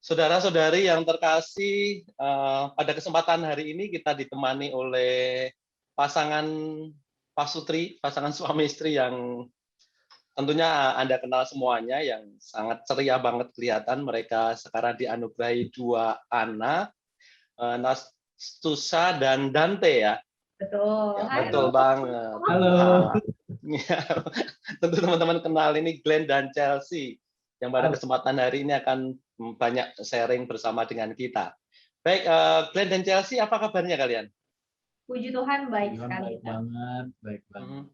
Saudara-saudari yang terkasih, pada kesempatan hari ini kita ditemani oleh pasangan pasutri, pasangan suami istri yang tentunya Anda kenal semuanya, yang sangat ceria banget kelihatan. Mereka sekarang dianugerahi 2 anak, Nastusa dan Dante ya. Betul. Ya, Hai, betul banget. Halo. Ya, tentu teman-teman kenal ini Glenn dan Chelsea yang pada kesempatan hari ini akan banyak sharing bersama dengan kita. Baik, Glenn dan Chelsea, apa kabarnya kalian? Puji Tuhan baik sekali. Baik banget, baik banget.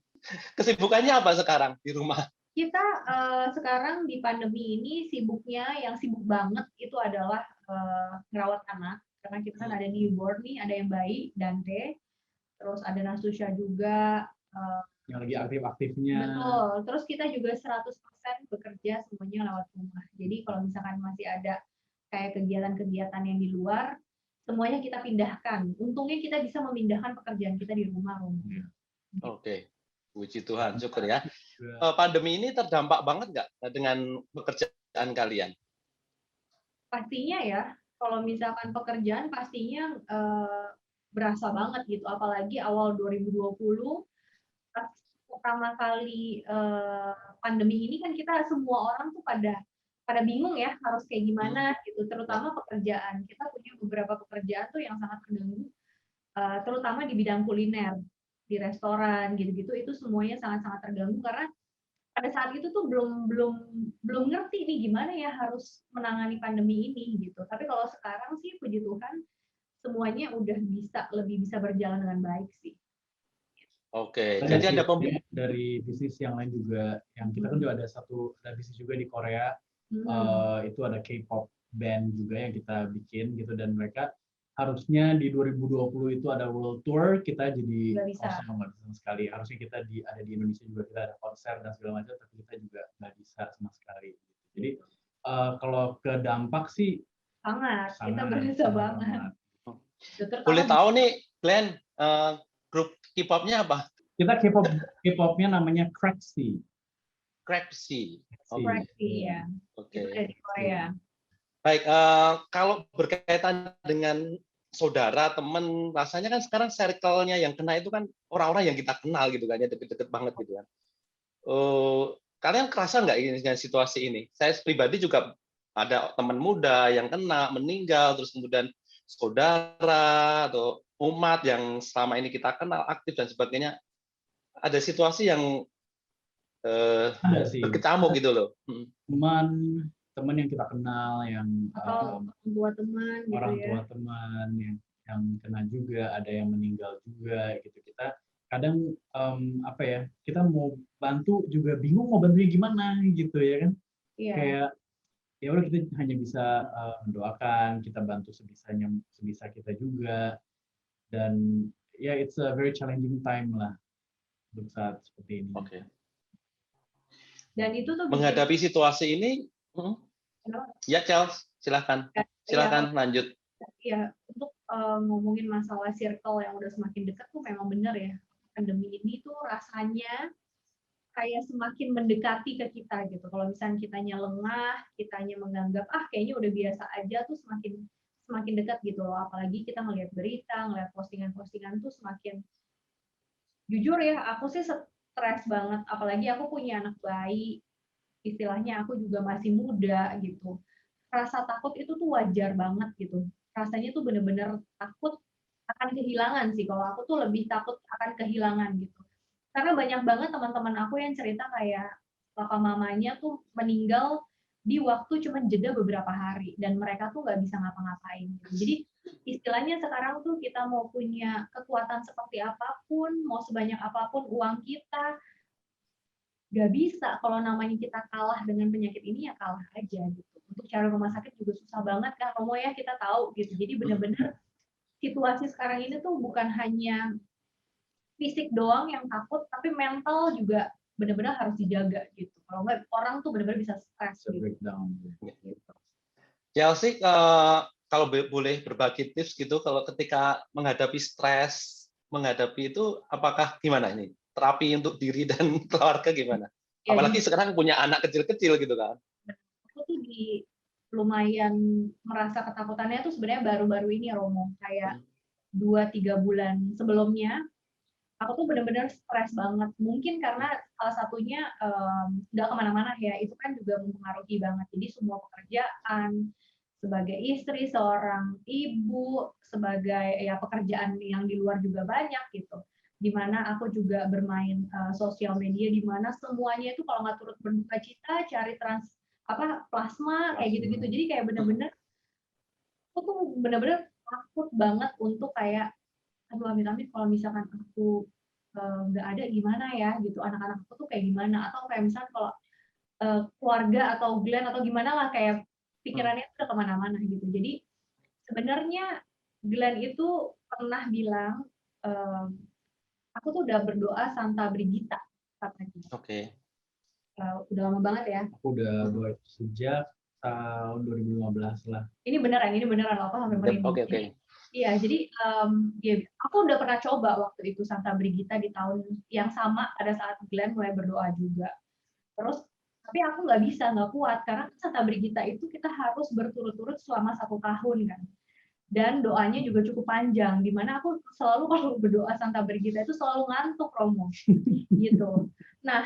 Kesibukannya apa sekarang di rumah? Kita sekarang di pandemi ini sibuknya, yang sibuk banget itu adalah ngerawat anak. Karena kita kan ada newborn nih, ada yang bayi, Dante, terus ada Nasusha juga. Yang lagi aktif-aktifnya. Betul. Terus kita juga 100% bekerja semuanya lewat rumah. Jadi kalau misalkan masih ada kayak kegiatan-kegiatan yang di luar, semuanya kita pindahkan. Untungnya kita bisa memindahkan pekerjaan kita di rumah. Oke, puji Tuhan, syukur ya. Pandemi ini terdampak banget nggak dengan pekerjaan kalian? Pastinya ya, kalau misalkan pekerjaan pastinya berasa banget gitu. Apalagi awal 2020, pas pertama kali pandemi ini kan kita semua orang tuh pada bingung ya harus kayak gimana gitu, terutama pekerjaan. Kita punya beberapa pekerjaan tuh yang sangat terganggu, terutama di bidang kuliner, di restoran gitu-gitu, itu semuanya sangat-sangat terganggu karena pada saat itu tuh belum ngerti nih gimana ya harus menangani pandemi ini gitu. Tapi kalau sekarang sih puji Tuhan semuanya udah lebih bisa berjalan dengan baik sih. Oke, jadi ada dari bisnis yang lain juga, yang kita kan juga ada bisnis juga di Korea. Itu ada K-pop band juga yang kita bikin gitu, dan mereka harusnya di 2020 itu ada world tour, kita jadi kosong nggak bisa sekali. Harusnya kita ada di Indonesia juga, kita ada konser dan segala macam, tapi kita juga nggak bisa sama sekali. Jadi kalau ke dampak sih sangat kita berasa banget. Boleh tahu nih, Glenn, grup K-pop-nya apa? Kita K-pop-nya namanya Crazy. Crazy. Crazy ya. Oke. Itu dari Korea. Baik, kalau berkaitan dengan saudara, teman, rasanya kan sekarang circle-nya yang kena itu kan orang-orang yang kita kenal gitu kan, ya deket-deket banget gitu kan. Kalian kerasa nggak ini dengan situasi ini? Saya pribadi juga ada teman muda yang kena, meninggal, terus kemudian saudara atau umat yang selama ini kita kenal aktif dan sebagainya, ada situasi yang berkecamuk gitu loh. Teman yang kita kenal, yang orang tua teman gitu, orang tua teman yang kena juga, ada yang meninggal juga gitu. Kita kadang kita mau bantu juga bingung mau bantunya gimana gitu ya kan. Kayak ya udah, kita hanya bisa mendoakan, kita bantu sebisa kita juga, dan ya it's a very challenging time lah untuk saat seperti ini. Oke. Dan itu tuh menghadapi situasi ini, ya Charles, silakan lanjut. Ya, untuk ngomongin masalah circle yang udah semakin dekat tuh memang benar ya. Pandemi ini tuh rasanya kayak semakin mendekati ke kita gitu. Kalau misalnya kitanya lengah, kitanya menganggap kayaknya udah biasa aja, tuh semakin dekat gitu loh. Apalagi kita ngelihat berita, ngelihat postingan-postingan tuh semakin, jujur ya, aku sih stres banget. Apalagi aku punya anak bayi, istilahnya aku juga masih muda gitu. Rasa takut itu tuh wajar banget gitu. Rasanya tuh bener-bener takut akan kehilangan sih. Kalau aku tuh lebih takut akan kehilangan gitu. Karena banyak banget teman-teman aku yang cerita kayak papa mamanya tuh meninggal di waktu cuma jeda beberapa hari dan mereka tuh nggak bisa ngapa-ngapain. Jadi istilahnya sekarang tuh kita mau punya kekuatan seperti apapun, mau sebanyak apapun uang kita, nggak bisa kalau namanya kita kalah dengan penyakit ini, ya kalah aja gitu. Untuk cari rumah sakit juga susah banget kan, Romo ya, kita tahu gitu. Jadi benar-benar situasi sekarang ini tuh bukan hanya fisik doang yang takut, tapi mental juga benar-benar harus dijaga gitu. Kalau nggak, orang tuh benar-benar bisa stres gitu. Chelsea, kalau boleh berbagi tips gitu, kalau ketika menghadapi stres, menghadapi itu, apakah gimana ini? Terapi untuk diri dan keluarga gimana? Ya, apalagi sekarang punya anak kecil-kecil gitu kan. Aku tuh lumayan merasa ketakutannya tuh sebenarnya baru-baru ini Romo, kayak 2-3 bulan sebelumnya aku tuh benar-benar stres banget. Mungkin karena salah satunya nggak kemana-mana ya, itu kan juga mempengaruhi banget. Jadi semua pekerjaan, sebagai istri, seorang ibu, sebagai ya pekerjaan yang di luar juga banyak gitu. Dimana aku juga bermain sosial media, dimana semuanya itu kalau nggak turut berduka cita, cari plasma kayak gitu-gitu. Jadi kayak bener-bener aku tuh bener-bener takut banget untuk kayak aduh amit-amit kalau misalkan aku nggak ada gimana ya gitu, anak-anak aku tuh kayak gimana, atau kayak misalkan kalau keluarga atau Glenn atau gimana lah, kayak pikirannya udah kemana-mana gitu. Jadi sebenarnya Glenn itu pernah bilang, aku tuh udah berdoa Santa Brigita katanya. Oke. Udah lama banget ya. Aku udah buat sejak tahun 2015 lah. Ini beneran apa sampai merinding. Oke. Iya, jadi aku udah pernah coba waktu itu Santa Brigita di tahun yang sama pada saat Glenn mulai berdoa juga. Terus tapi aku nggak kuat karena Santa Brigita itu kita harus berturut-turut selama 1 tahun kan. Dan doanya juga cukup panjang, di mana aku selalu kalau berdoa Santa Brigita itu selalu ngantuk, Romo. Gitu. Nah,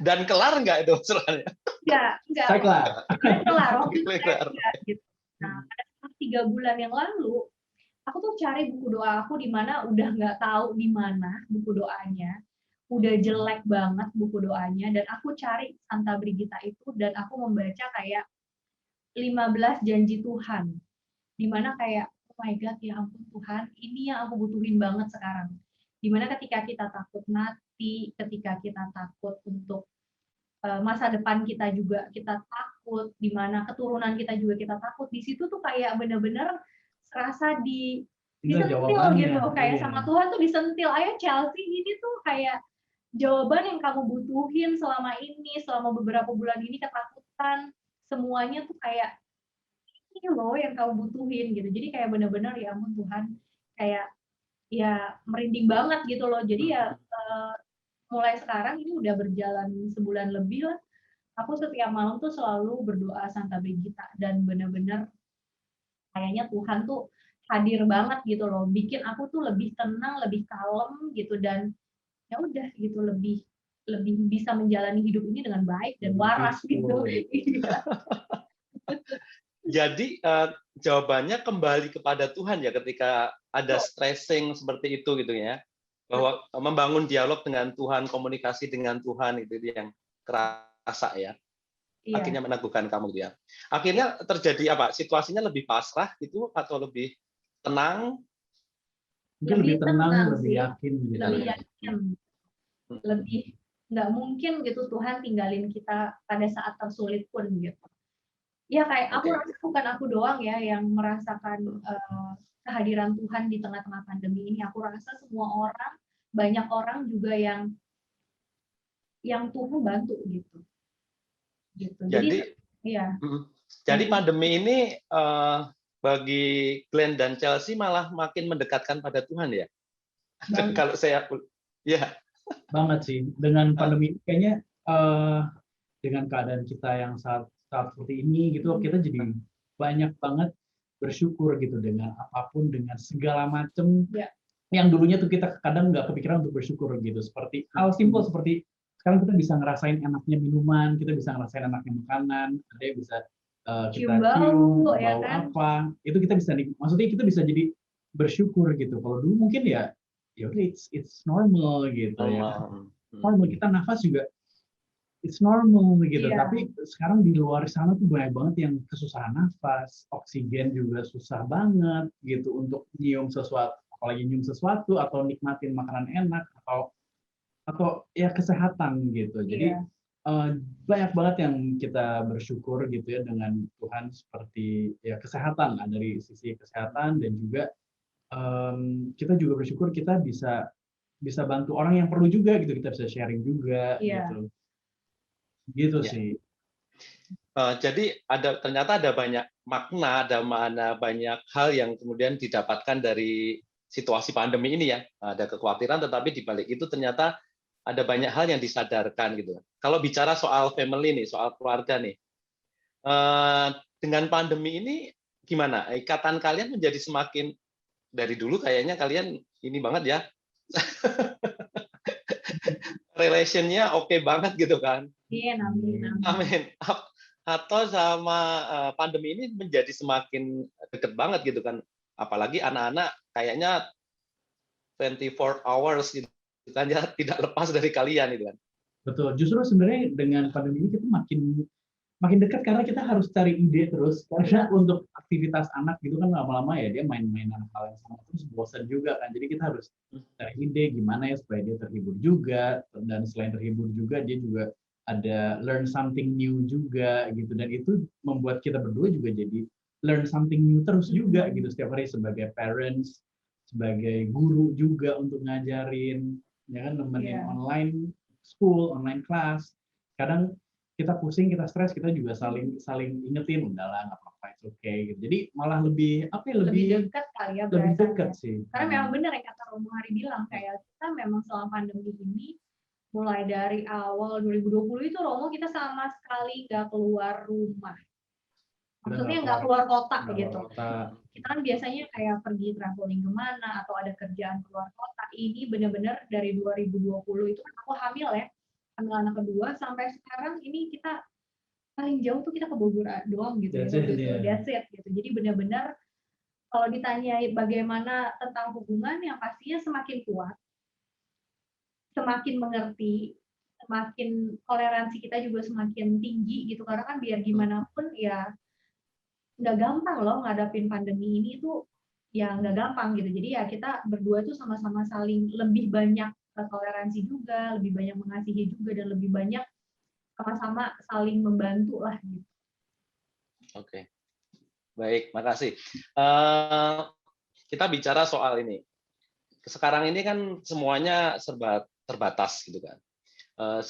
Dan kelar nggak itu soalnya? Enggak. Saya kelar. Kelar. Gitu. Nah, pada saat 3 bulan yang lalu, aku tuh cari buku doa aku di mana udah nggak tahu di mana buku doanya. Udah jelek banget buku doanya, dan aku cari Santa Brigita itu dan aku membaca kayak 15 janji Tuhan. Dimana kayak, oh my God, ya ampun Tuhan, ini yang aku butuhin banget sekarang. Dimana ketika kita takut mati, ketika kita takut untuk masa depan kita juga kita takut, dimana keturunan kita juga kita takut, di situ tuh kayak bener-bener serasa disentil gitu, kayak sama Tuhan tuh disentil, ayo Chelsea, ini tuh kayak jawaban yang kamu butuhin selama ini, selama beberapa bulan ini ketakutan, semuanya tuh kayak ini loh yang kamu butuhin gitu. Jadi kayak bener-bener ya ampun Tuhan, kayak ya merinding banget gitu loh. Jadi ya mulai sekarang ini udah berjalan sebulan lebih lah. Aku setiap malam tuh selalu berdoa Santa Brigita dan bener-bener kayaknya Tuhan tuh hadir banget gitu loh. Bikin aku tuh lebih tenang, lebih kalem gitu, dan ya udah gitu lebih bisa menjalani hidup ini dengan baik dan waras gitu. Jadi jawabannya kembali kepada Tuhan ya ketika ada stressing seperti itu gitu ya, bahwa membangun dialog dengan Tuhan, komunikasi dengan Tuhan itu yang kerasa ya. Akhirnya meneguhkan kamu ya. Akhirnya terjadi apa? Situasinya lebih pasrah gitu atau lebih tenang? Mungkin lebih tenang, lebih yakin gitu. Lebih yakin. Lebih nggak mungkin gitu Tuhan tinggalin kita pada saat tersulit pun gitu. Ya kayak aku rasa bukan aku doang ya yang merasakan kehadiran Tuhan di tengah-tengah pandemi ini. Aku rasa semua orang, banyak orang juga yang Tuhan bantu gitu. Jadi iya. Jadi pandemi ini bagi Glenn dan Chelsea malah makin mendekatkan pada Tuhan ya. Kalau saya ya banget sih dengan pandemi ini kayaknya dengan keadaan kita yang saat seperti ini gitu, kita jadi banyak banget bersyukur gitu dengan apapun, dengan segala macam yang dulunya tuh kita kadang nggak kepikiran untuk bersyukur gitu. Seperti hal simpel seperti sekarang kita bisa ngerasain enaknya minuman, kita bisa ngerasain enaknya makanan, ada yang bisa kita cium bau ya kan? Apa, itu kita bisa, maksudnya kita bisa jadi bersyukur gitu. Kalau dulu mungkin ya udah it's normal gitu ya. Normal, kita nafas juga it's normal gitu. Tapi sekarang di luar sana tuh banyak banget yang kesusahan nafas, oksigen juga susah banget gitu untuk nyium sesuatu, apalagi nyium sesuatu atau nikmatin makanan enak atau ya kesehatan gitu. Jadi banyak banget yang kita bersyukur gitu ya dengan Tuhan, seperti ya kesehatan lah, dari sisi kesehatan, dan juga kita juga bersyukur kita bisa bantu orang yang perlu juga gitu, kita bisa sharing juga gitu sih. Jadi ternyata ada banyak makna, ada banyak hal yang kemudian didapatkan dari situasi pandemi ini ya. Ada kekhawatiran, tetapi di balik itu ternyata ada banyak hal yang disadarkan gitu. Kalau bicara soal family nih, soal keluarga nih, Dengan pandemi ini gimana? Ikatan kalian menjadi semakin dari dulu kayaknya kalian ini banget ya, relation-nya oke banget gitu kan. Iya, amin, amin. Amin. Atau sama pandemi ini menjadi semakin deket banget gitu kan. Apalagi anak-anak kayaknya 24 hours gitu kan ya, tidak lepas dari kalian gitu kan. Betul. Justru sebenarnya dengan pandemi ini kita makin dekat karena kita harus cari ide terus. Karena untuk aktivitas anak gitu kan lama-lama ya dia main-mainan hal yang sama terus bosan juga kan. Jadi kita harus cari ide gimana ya supaya dia terhibur juga, dan selain terhibur juga dia juga ada learn something new juga gitu, dan itu membuat kita berdua juga jadi learn something new terus juga gitu setiap hari sebagai parents, sebagai guru juga untuk ngajarin, ya kan, nemenin online school, online class. Kadang kita pusing, kita stres, kita juga saling ingetin, udahlah nggak apa-apa, it's okay gitu. Jadi malah lebih apa ya, lebih dekat kali ya, lebih dekat sih. Karena memang benar yang kata Romo Hari bilang, kayak kita memang selama pandemi ini mulai dari awal 2020 itu Romo kita sama sekali nggak keluar rumah. Maksudnya nggak keluar kota gitu. Kita kan biasanya kayak pergi traveling kemana atau ada kerjaan keluar kota. Ini benar-benar dari 2020 itu kan aku hamil ya, hamil anak kedua, sampai sekarang ini kita paling jauh tuh kita ke Bogor doang gitu. That's it gitu. Jadi benar-benar kalau ditanya bagaimana tentang hubungan, yang pastinya semakin kuat, semakin mengerti, semakin toleransi kita juga semakin tinggi gitu. Karena kan biar gimana pun ya nggak gampang loh ngadapin pandemi ini tuh, ya nggak gampang gitu. Jadi ya kita berdua tuh sama-sama saling lebih banyak toleransi juga, lebih banyak mengasihi juga, dan lebih banyak sama-sama saling membantu lah gitu. Oke. Baik, makasih. Kita bicara soal ini. Sekarang ini kan semuanya serba terbatas gitu kan.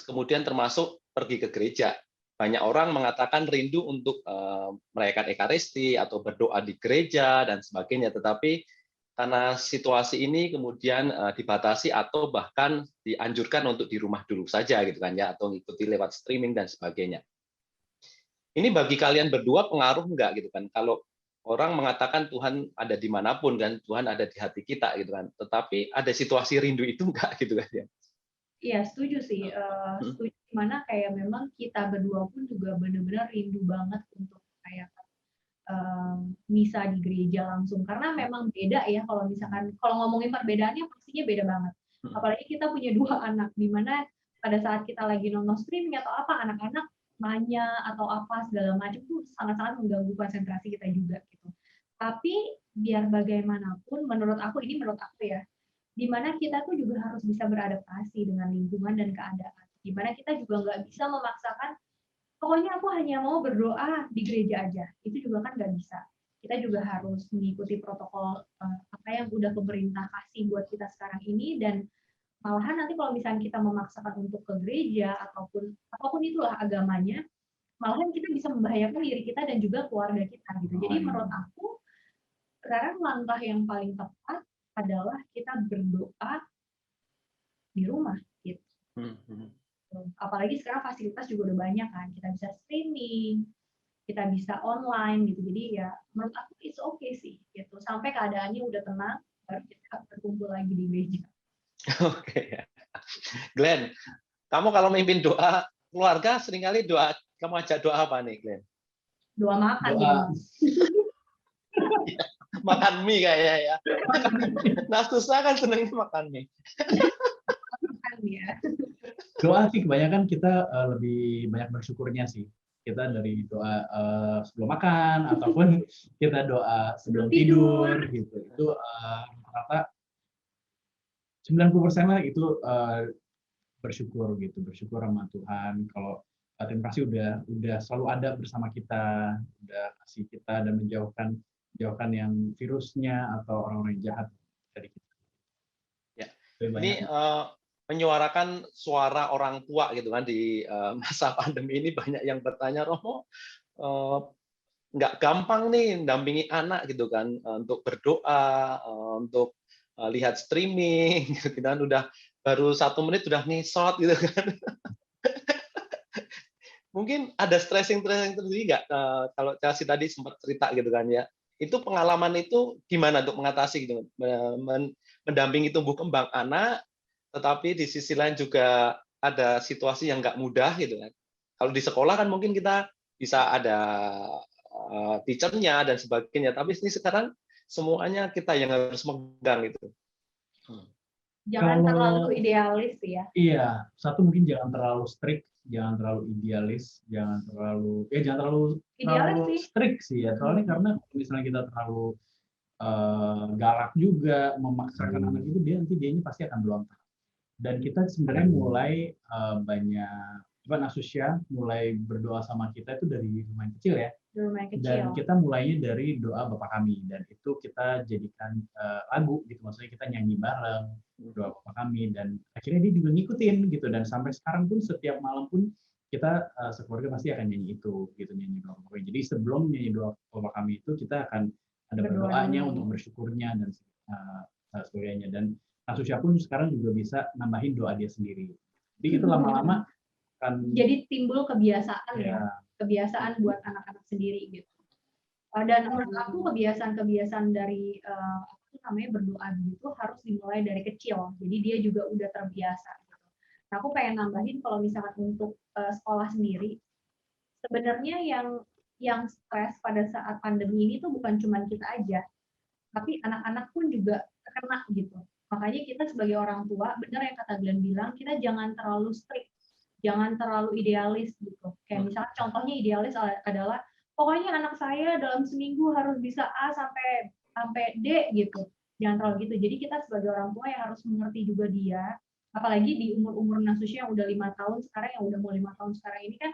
Kemudian termasuk pergi ke gereja. Banyak orang mengatakan rindu untuk merayakan Ekaristi atau berdoa di gereja dan sebagainya, tetapi karena situasi ini kemudian dibatasi atau bahkan dianjurkan untuk di rumah dulu saja gitu kan ya, atau mengikuti lewat streaming dan sebagainya. Ini bagi kalian berdua pengaruh enggak gitu kan? Kalau orang mengatakan Tuhan ada dimanapun dan Tuhan ada di hati kita gitu kan, tetapi ada situasi rindu itu enggak gitu kan ya? Iya, setuju sih. Setuju, dimana kayak memang kita berdua pun juga benar-benar rindu banget untuk kayak misa di gereja langsung. Karena memang beda ya, kalau misalkan kalau ngomongin perbedaannya pastinya beda banget. Apalagi kita punya 2 anak, dimana pada saat kita lagi nonton streaming atau apa, anak-anak nanya atau apa segala macam tuh sangat-sangat mengganggu konsentrasi kita juga gitu. Tapi biar bagaimanapun, menurut aku ya, dimana kita tuh juga harus bisa beradaptasi dengan lingkungan dan keadaan. Dimana kita juga nggak bisa memaksakan, pokoknya aku hanya mau berdoa di gereja aja. Itu juga kan nggak bisa. Kita juga harus mengikuti protokol apa yang udah pemerintah kasih buat kita sekarang ini, dan malahan nanti kalau misalnya kita memaksakan untuk ke gereja ataupun apapun itulah agamanya, malahan kita bisa membahayakan diri kita dan juga keluarga kita gitu. Jadi menurut aku sekarang langkah yang paling tepat adalah kita berdoa di rumah gitu. Apalagi sekarang fasilitas juga udah banyak kan, kita bisa streaming, kita bisa online gitu. Jadi ya menurut aku it's okay sih gitu. Sampai keadaannya udah tenang, baru kita berkumpul lagi di gereja. Oke. Glenn, kamu kalau memimpin doa keluarga seringkali doa, kamu ajak doa apa nih, Glenn? Doa makan ya. Makan mie kayaknya ya. Nah, susah kan senengnya makan mie. Makan ya. Doa sih kebanyakan kita lebih banyak bersyukurnya sih. Kita dari doa sebelum makan ataupun kita doa sebelum tidur gitu. Itu rata-rata 90% lah itu bersyukur gitu, bersyukur sama Tuhan kalau tim kasih udah selalu ada bersama kita, udah kasih kita dan menjauhkan yang virusnya atau orang-orang jahat dari kita. Ya. Ini menyuarakan suara orang tua gitu kan di masa pandemi ini, banyak yang bertanya, Romo, nggak gampang nih dampingi anak gitu kan untuk berdoa, untuk lihat streaming gitu kan, udah baru 1 menit udah ngesot gitu kan. mungkin ada stressing terjadi nggak? Kalau Chelsea tadi sempat cerita gitu kan ya, itu pengalaman itu gimana untuk mengatasi gitu, mendampingi tumbuh kembang anak, tetapi di sisi lain juga ada situasi yang nggak mudah gitu kan. Kalau di sekolah kan mungkin kita bisa ada teacher-nya dan sebagainya, tapi ini sekarang semuanya kita yang harus megang gitu. Jangan Kalau terlalu idealis ya. iya, satu mungkin jangan terlalu strict, jangan terlalu idealis, jangan terlalu Idealis sih. strict sih ya. Soalnya karena kalau misalnya kita terlalu galak juga memaksakan anak itu, nanti dianya pasti akan berontak. Dan kita sebenarnya mulai banyak Asusya mulai berdoa sama kita itu dari lumayan kecil ya. Lumayan kecil. Dan kita mulainya dari doa Bapa Kami, dan itu kita jadikan lagu gitu, maksudnya kita nyanyi bareng doa Bapa Kami, dan akhirnya dia juga ngikutin gitu, dan sampai sekarang pun setiap malam pun kita sekeluarga pasti akan nyanyi itu gitu, nyanyi doa Bapa Kami. Jadi sebelum nyanyi doa Bapa Kami itu kita akan ada berdoanya untuk bersyukurnya dan sebagainya. Dan Asusya pun sekarang juga bisa nambahin doa dia sendiri. Jadi itu lama-lama kan jadi timbul kebiasaan ya, kebiasaan buat anak-anak sendiri gitu. Dan menurut aku kebiasaan dari berdoa gitu harus dimulai dari kecil. Jadi dia juga udah terbiasa. Gitu. Nah, aku pengen nambahin kalau misalkan untuk sekolah sendiri, sebenarnya yang stres pada saat pandemi ini tuh bukan cuma kita aja, tapi anak-anak pun juga kena gitu. Makanya kita sebagai orang tua, benar yang kata Glenn bilang, kita jangan terlalu strict, jangan terlalu idealis gitu. Kayak misalnya contohnya idealis adalah pokoknya anak saya dalam seminggu harus bisa A sampai D gitu. Jangan terlalu gitu. Jadi kita sebagai orang tua yang harus mengerti juga dia, apalagi di umur-umur Nasusya yang udah 5 tahun sekarang, yang udah mau 5 tahun sekarang ini kan,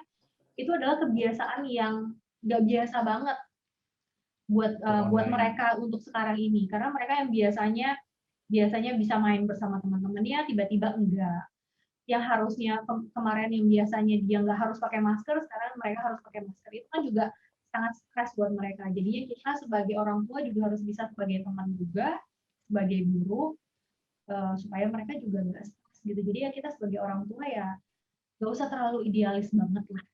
itu adalah kebiasaan yang nggak biasa banget buat mereka untuk sekarang ini. Karena mereka yang biasanya bisa main bersama teman-temannya, tiba-tiba enggak. Yang harusnya kemarin yang biasanya dia nggak harus pakai masker, sekarang mereka harus pakai masker. Itu kan juga sangat stres buat mereka. Jadinya kita sebagai orang tua juga harus bisa sebagai teman juga, sebagai guru, supaya mereka juga nggak stres gitu. Jadi ya kita sebagai orang tua ya nggak usah terlalu idealis banget lah.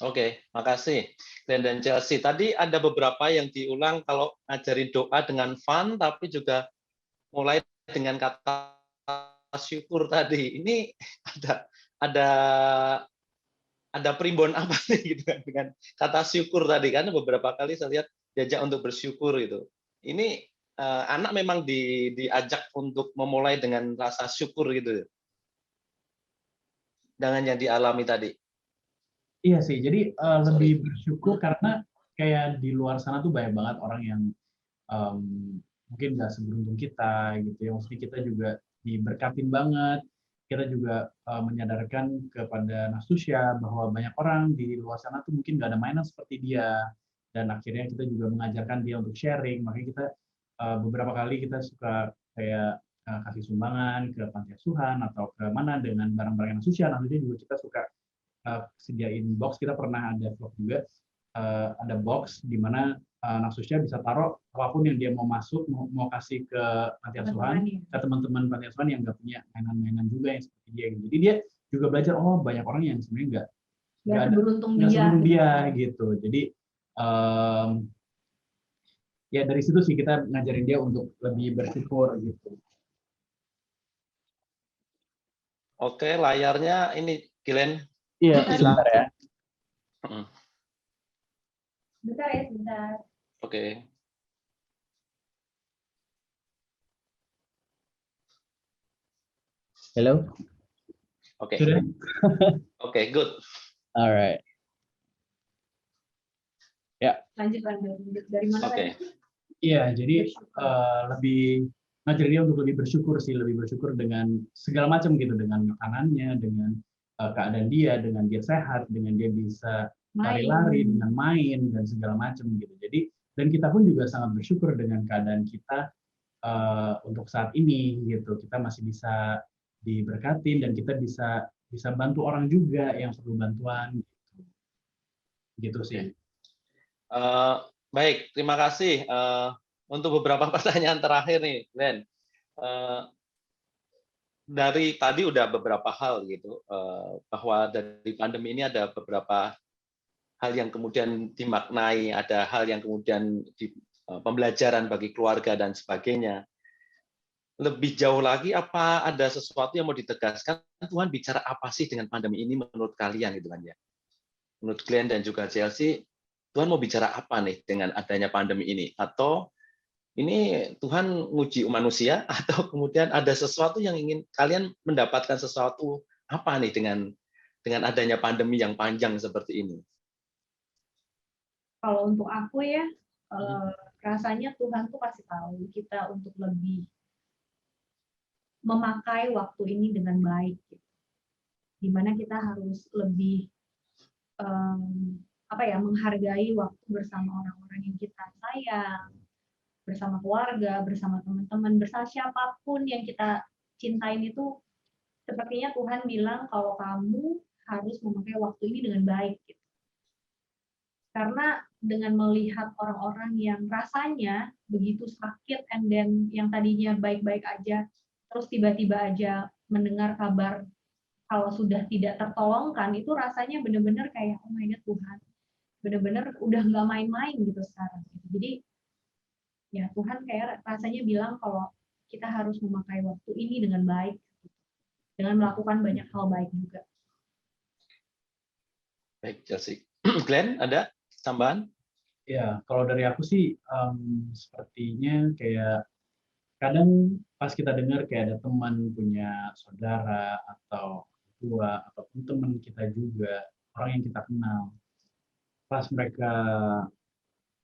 Oke, makasih Glenn dan Chelsea. Tadi ada beberapa yang diulang kalau ngajarin doa dengan fun, tapi juga mulai dengan kata syukur tadi. Ini ada primbon apa nih gitu kan dengan kata syukur tadi, karena beberapa kali saya lihat diajak untuk bersyukur gitu. Ini anak memang diajak untuk memulai dengan rasa syukur gitu, dengan yang dialami tadi. Iya sih, jadi lebih bersyukur karena kayak di luar sana tuh banyak banget orang yang mungkin nggak seberuntung kita gitu ya. Maksudnya kita juga diberkatin banget. Kita juga menyadarkan kepada Nasusya bahwa banyak orang di luar sana tuh mungkin nggak ada mainan seperti dia. Dan akhirnya kita juga mengajarkan dia untuk sharing. Makanya kita beberapa kali kita suka kayak kasih sumbangan ke panti asuhan atau ke mana dengan barang-barang Nasusya. Nasusya juga kita suka sediain box. Kita pernah ada vlog juga, ada box di mana Nasusya bisa taruh apapun yang dia mau masuk, mau kasih ke panti asuhan, ke teman-teman panti asuhan yang nggak punya mainan-mainan juga yang seperti dia. Jadi dia juga belajar, oh banyak orang yang sebenarnya nggak seberuntung dia gitu. Jadi ya dari situ sih kita ngajarin dia untuk lebih bersyukur gitu. Oke, layarnya ini Glenn. Iya, sebentar ya. Bentar ya, sebentar. Oke. Hello? Oke. Sudah? Oke, good. Alright. Ya. Lanjut. Dari mana tadi? Iya, jadi lebih ngajarin dia untuk lebih bersyukur sih, lebih bersyukur dengan segala macam gitu, dengan makanannya, dengan keadaan dia, dengan dia sehat, dengan dia bisa lari-lari, dengan main dan segala macam gitu. Jadi dan kita pun juga sangat bersyukur dengan keadaan kita untuk saat ini gitu. Kita masih bisa diberkatin dan kita bisa bantu orang juga yang perlu bantuan gitu sih. Baik, terima kasih untuk beberapa pertanyaan terakhir nih, Glenn. dari tadi udah beberapa hal gitu, bahwa dari pandemi ini ada beberapa hal yang kemudian dimaknai, ada hal yang kemudian pembelajaran bagi keluarga dan sebagainya. Lebih jauh lagi, apa ada sesuatu yang mau ditegaskan? Tuhan bicara apa sih dengan pandemi ini menurut kalian gitu kan ya? Menurut Glenn dan juga Chelsea, Tuhan mau bicara apa nih dengan adanya pandemi ini? Atau ini Tuhan nguji manusia atau kemudian ada sesuatu yang ingin kalian mendapatkan sesuatu apa nih dengan adanya pandemi yang panjang seperti ini? Kalau untuk aku ya, rasanya Tuhan tuh kasih tahu kita untuk lebih memakai waktu ini dengan baik. Dimana kita harus lebih menghargai waktu bersama orang-orang yang kita sayang, bersama keluarga, bersama teman-teman, bersama siapapun yang kita cintain itu. Sepertinya Tuhan bilang kalau kamu harus memakai waktu ini dengan baik. Gitu. Karena dengan melihat orang-orang yang rasanya begitu sakit, and then yang tadinya baik-baik aja, terus tiba-tiba aja mendengar kabar kalau sudah tidak tertolongkan, itu rasanya benar-benar kayak, oh my God Tuhan, benar-benar udah nggak main-main gitu sekarang. Jadi ya Tuhan kayak rasanya bilang kalau kita harus memakai waktu ini dengan baik, dengan melakukan banyak hal baik juga. Baik, Chelsea. Glenn, ada tambahan? Ya, kalau dari aku sih sepertinya kayak kadang pas kita dengar kayak ada teman punya saudara atau tua ataupun teman kita juga, orang yang kita kenal, pas mereka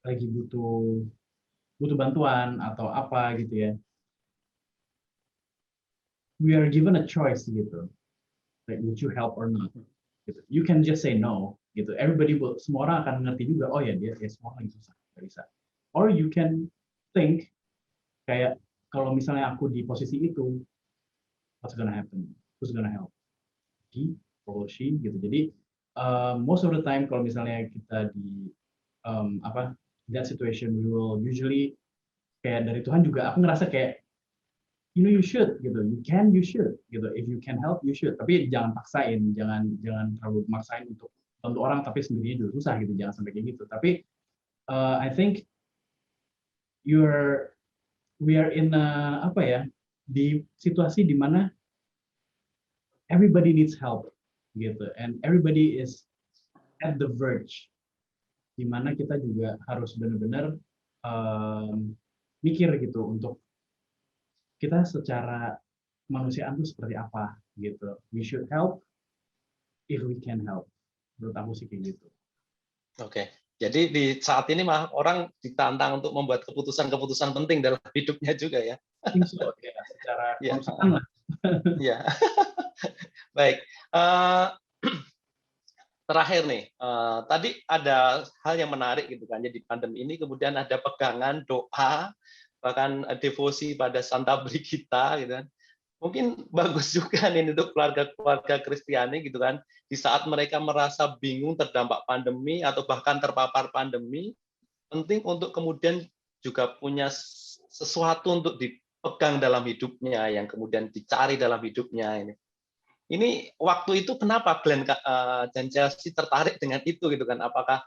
lagi butuh bantuan atau apa gitu ya, we are given a choice gitu, like would you help or not gitu. You can just say no gitu, everybody will, semua orang akan ngerti juga, oh ya dia semua lagi susah, nggak bisa. Or you can think kayak, kalau misalnya aku di posisi itu, what's gonna happen, who's gonna help, he or she gitu. Jadi most of the time kalau misalnya kita di that situation, we will usually kayak dari Tuhan juga aku ngerasa kayak, you know, you should gitu, you should gitu, if you can help you should, tapi jangan paksain, jangan terlalu maksain untuk bantu orang tapi sendirinya juga susah gitu, jangan sampai kayak gitu. Tapi I think we are in di situasi di mana everybody needs help gitu, and everybody is at the verge, di mana kita juga harus benar-benar mikir gitu untuk kita secara manusiaan itu seperti apa gitu. We should help if we can help. Menurut aku sih kayak gitu. Oke. Jadi di saat ini mah orang ditantang untuk membuat keputusan-keputusan penting dalam hidupnya juga ya. So, ya, secara ya. kemanusiaan lah. Ya. Baik. Terakhir nih, tadi ada hal yang menarik gitu kan, jadi pandemi ini kemudian ada pegangan doa, bahkan devosi pada Santa Brigida gitu kan. Mungkin bagus juga nih untuk keluarga-keluarga Kristiani gitu kan, di saat mereka merasa bingung terdampak pandemi atau bahkan terpapar pandemi, penting untuk kemudian juga punya sesuatu untuk dipegang dalam hidupnya, yang kemudian dicari dalam hidupnya ini. Ini waktu itu kenapa Glenn dan Chelsea tertarik dengan itu gitu kan? Apakah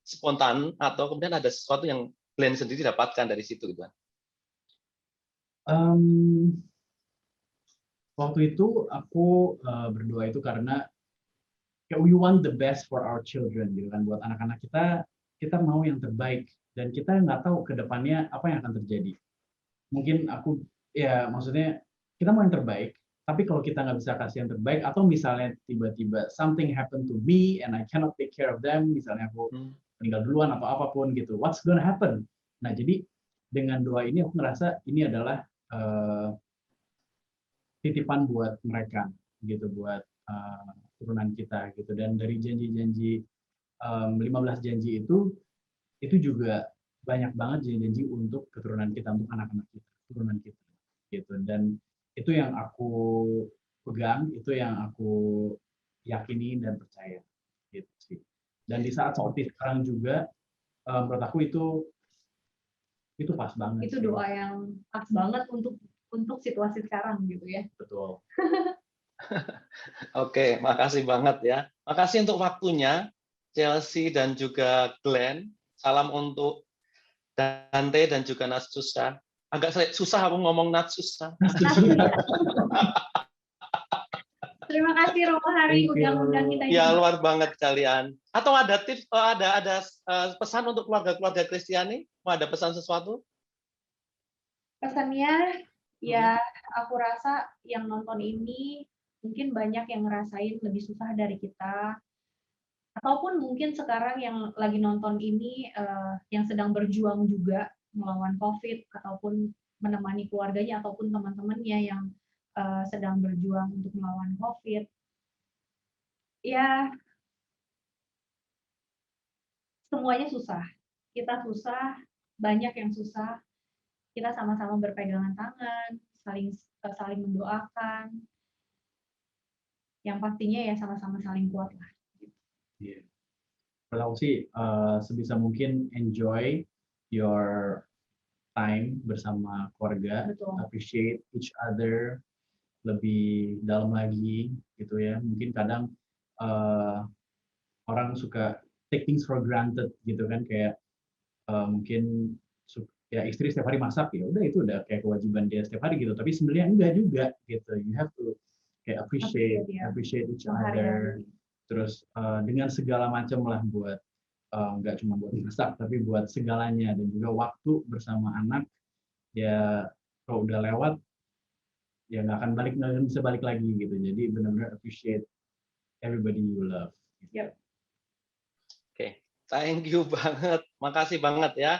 spontan atau kemudian ada sesuatu yang Glenn sendiri dapatkan dari situ gitu kan? Waktu itu aku berdoa itu karena we want the best for our children gitu kan, buat anak-anak kita mau yang terbaik, dan kita nggak tahu ke depannya apa yang akan terjadi. Mungkin aku ya maksudnya kita mau yang terbaik, tapi kalau kita nggak bisa kasih yang terbaik, atau misalnya tiba-tiba something happen to me and I cannot take care of them, misalnya aku meninggal duluan atau apapun gitu, what's gonna happen? Nah jadi dengan doa ini aku ngerasa ini adalah titipan buat mereka gitu, buat turunan kita gitu. Dan dari janji-janji 15 janji itu juga banyak banget janji-janji untuk keturunan kita, untuk anak-anak kita, turunan kita gitu. Dan itu yang aku pegang, itu yang aku yakini dan percaya gitu sih. Dan di saat seperti sekarang juga menurut aku itu pas banget. Itu doa yang pas banget untuk untuk situasi sekarang gitu ya. Betul. Oke, makasih banget ya. Makasih untuk waktunya, Chelsea dan juga Glenn. Salam untuk Dante dan juga Natsusa. Agak susah aku ngomong Natsusa. Terima kasih Romo Hari udah undang kita. Ya, luar banget kalian. Atau ada tips, ada pesan untuk keluarga-keluarga Kristiani? Mau ada pesan sesuatu? Pesannya, ya aku rasa yang nonton ini mungkin banyak yang ngerasain lebih susah dari kita. Ataupun mungkin sekarang yang lagi nonton ini yang sedang berjuang juga melawan COVID ataupun menemani keluarganya ataupun teman-temannya yang sedang berjuang untuk melawan COVID. Ya, semuanya susah. Kita susah, banyak yang susah. Kita sama-sama berpegangan tangan, saling mendoakan. Yang pastinya ya sama-sama saling kuat lah. Yeah. Kalau sih sebisa mungkin enjoy your time bersama keluarga, Betul. appreciate each other lebih dalam lagi gitu ya. Mungkin kadang orang suka take things for granted gitu kan, kayak mungkin ya istri setiap hari masak, ya udah itu udah kayak kewajiban dia setiap hari gitu, tapi sebenarnya enggak juga gitu. You have to kayak appreciate each other, terus dengan segala macam lah, buat nggak cuma buat masak tapi buat segalanya, dan juga waktu bersama anak ya kalau udah lewat ya nggak bisa balik lagi gitu. Jadi benar-benar appreciate everybody you love. Yep. Oke, thank you banget, makasih banget ya.